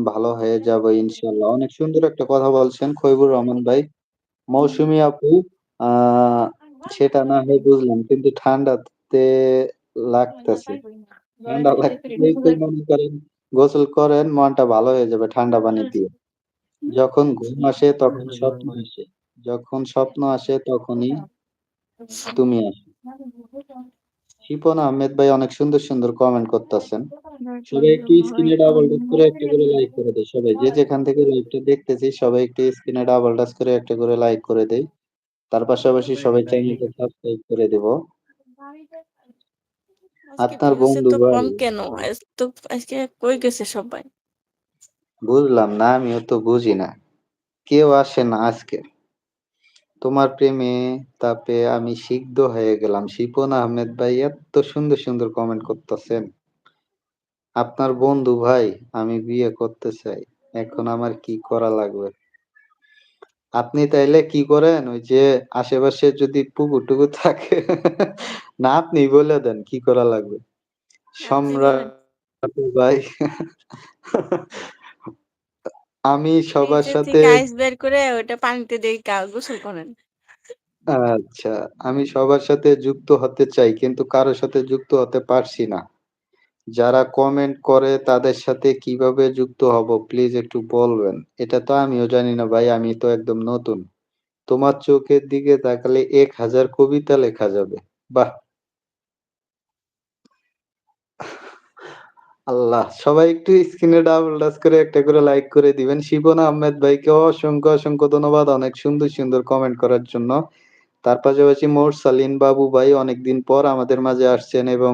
ভালো হয়ে যাবো ইনশাআল্লাহ। অনেক সুন্দর একটা কথা বলছেন খৈবুর রহমান ভাই। মৌসুমী আপু আ সেটা না হয় বুঝলাম। কিন্তু ঠান্ডাতে লাগতেছে। ঠান্ডা লাগলেই তো মনে করেন গোসল করেন মনটা ভালো হয়ে যাবে ঠান্ডা পানি দিয়ে। যখন ঘুম আসে তখন স্বপ্ন আসে। যখন স্বপ্ন আসে তখনই তুমি আসো। শিপন আহমেদ ভাই অনেক সুন্দর, সুন্দর কমেন্ট করতেছেন। সবাই একটু স্ক্রিনে ডাবল টাচ করে একটা করে লাইক করে দেই সবাই। যে যেখান থেকে লাইভটা দেখতেছি সবাই একটু স্ক্রিনে ডাবল টাচ করে একটা করে লাইক করে দেই। তার পাশাপাশি সবাই চ্যানেলটা সাবস্ক্রাইব করে দিব। আজকে আপনার ভিউজ বন্ধু এত ভাই কম কেন? আজকে কই গেছে সবাই? বুঝলাম না, আমিও তো বুঝি না। কেউ আসে না আজকে। তোমার প্রেমে তাপে আমি সিক্ত হয়ে গেলাম। শিপন আহমেদ ভাই এত সুন্দর, সুন্দর কমেন্ট করতেছেন। আপনার বন্ধু ভাই আমি বিয়ে করতে চাই। এখন আমার কি করা লাগবে? আপনি তাইলে কি করেন ওই যে আশেপাশে যদি পুকুর-টুকুর থাকে না আপনিই বলে দেন কি করা লাগবে। আপনি বলেন। সম্রাট ভাই আমি সবার ফ্রিজের সাথে থেকে আইস বের করে ওটা পানিতে দিয়ে গোসল করেন। আচ্ছা, আমি সবার সাথে যুক্ত হতে চাই কিন্তু কারো সাথে যুক্ত হতে পারছি না। যারা কমেন্ট করে তাদের সাথে কিভাবে যুক্ত হব প্লিজ একটু বলবেন। এটা তো আমিও জানি না ভাই, আমি তো একদম নতুন। তোমার চোখের দিকে তাকালে ১,০০০ কবিতা লেখা যাবে। বাহ! আল্লাহ! সবাই একটু স্ক্রিনে ডাবল টাচ করে একটা করে লাইক করে দিবেন। শিপন আহমেদ ভাইকে অসংখ্য, অসংখ্য ধন্যবাদ অনেক সুন্দর, সুন্দর কমেন্ট করার জন্য। তার পাশাপাশি মোরসালিন বাবু ভাই অনেকদিন পর আমাদের মাঝে আসছেন এবং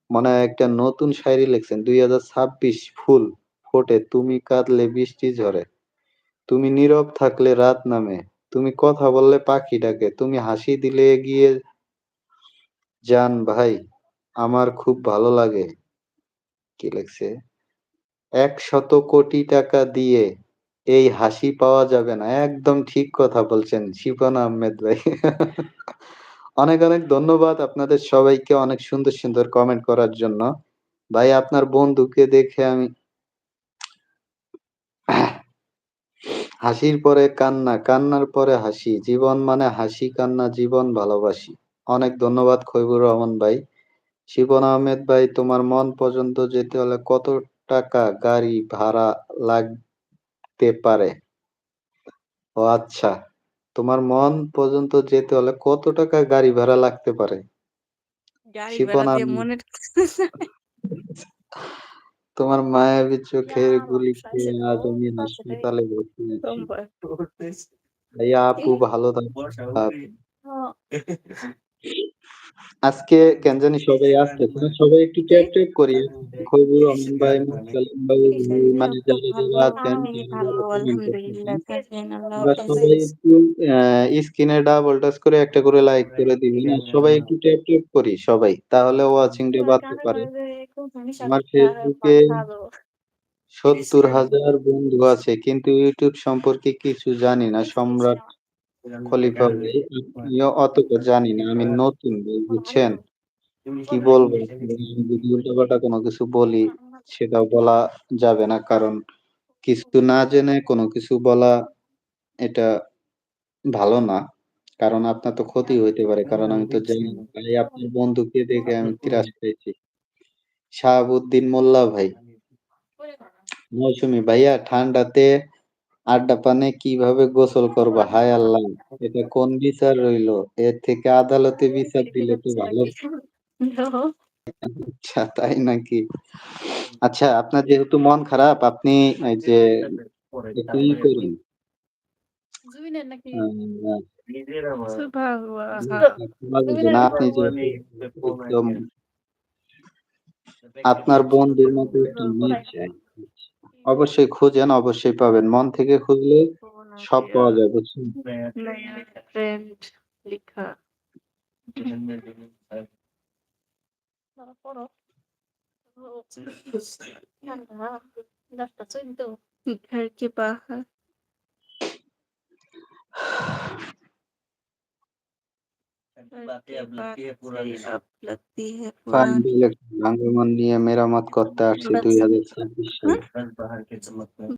মনে হয় একটা নতুন শায়রি লিখছেন। ২০২৬ ফুল ফোটে, তুমি কাঁদলে বৃষ্টি ঝরে। তুমি নীরব থাকলে রাত নামে। তুমি কথা বললে পাখি ডাকে। তুমি হাসি দিলে এগিয়ে যান ভাই। আমার খুব ভালো লাগে। কি লিখছে? ১০০ কোটি টাকা দিয়ে এই হাসি পাওয়া যাবে না। একদম ঠিক কথা বলছেন শিপন আহমেদ ভাই। অনেক, অনেক ধন্যবাদ আপনাদের সবাইকে অনেক সুন্দর, সুন্দর কমেন্ট করার জন্য। ভাই আপনার বন্ধুকে দেখে আমি হাসির পরে কান্না, কান্নার পরে হাসি। জীবন মানে হাসি কান্না জীবন ভালোবাসি। অনেক ধন্যবাদ খৈবুর রহমান ভাই। শিপন আহমেদ ভাই তোমার মন পর্যন্ত যেতে হলে কত টাকা গাড়ি ভাড়া লাগতে পারে? ও আচ্ছা। তোমার মন পর্যন্ত যেতে হলে কত টাকা গাড়ি ভাড়া লাগতে পারে? গাড়ি ভাড়া শিপন দিয়ে আহমেদ মনের তোমার মায়াবী চোখের Ja, গুলি খেয়ে scheiße আজ drauf. আমি Warte, ey. হাসপাতালে ভর্তি আছি। Komm, weil du bist. ভাইয়া আপু Ich? ভালো থাকবেন। Ja. আজকে কেন জানি সবাই আসতেছে না। সবাই একটু ট্যাপ Hm? ট্যাপ করি। খৈবুর রহমান ভাই, মুরসালিন ভাই, আমিও মানে খুব যারা, ভালো। যারা আছেন আমি ভালো কমেন্ট করতেছেন। আলহামদুলিল্লাহ। থাকেন আল্লাহ আপনারা হাফেজ। সবাই একটু স্ক্রিনে ডাবল টাচ করে একটা করে লাইক করে দিবেন। আর সবাই একটু ট্যাপ ট্যাপ করি সবাই। তাহলে ওয়াচিং ডে বাড়তে পারে। আমার ফেসবুকে Pasado. ৭০,০০০ বন্ধু আছে কিন্তু ইউটিউব সম্পর্কে কিছু জানি না। সম্রাট খলিফা ভাই, আপনিও অতটা জানি না। আমি নতুন ভাই বুঝছেন? কি বলবো? আমি যদি উল্টাপাল্টা কোনো কিছু বলি সেটাও বলা যাবে না। কারণ কিছু না জেনে কোনো কিছু বলা এটা ভালো না। কারণ আপনার তো ক্ষতি হইতে পারে। কারণ আমি তো জানি না। ভাই আপনার বন্ধুকে দেখে আমি ত্রাস পেয়েছি। শাহাবুদ্দিন মোল্লা ভাই, মৌসুমী ভাইয়া ঠান্ডাতে আড্ডা পানে কিভাবে গোসল করবা? হায় আল্লাহ! এটা কোন বিচার রইলো? এর থেকে আদালতে বিচার দিলে তো ভালো। No. আচ্ছা তাই নাকি? আচ্ছা আপনার যেহেতু মন খারাপ আপনি এই যে একটু করুন। জুবিনের নাকি? আ সুবহানাল্লাহ। ক্ষমা করবেন। জুবিনের আপনি যেহেতু একদম আপনার বন্ধুর মতো একটা মেয়ে চাই। অবশ্যই খুঁজেন, অবশ্যই পাবেন। মন থেকে খুঁজলে সব পাওয়া যায় বুঝছেন? নয়া ফ্রেন্ড লিখা। পড়ো। ঠান্ডা। 10টা 14 घर के बाहर अब लगती है पुरानी ফাইনালি ভাঙ্গন নিয়ে মেরামত করতে আসছি बस ২০২৬ সালে। हाँ?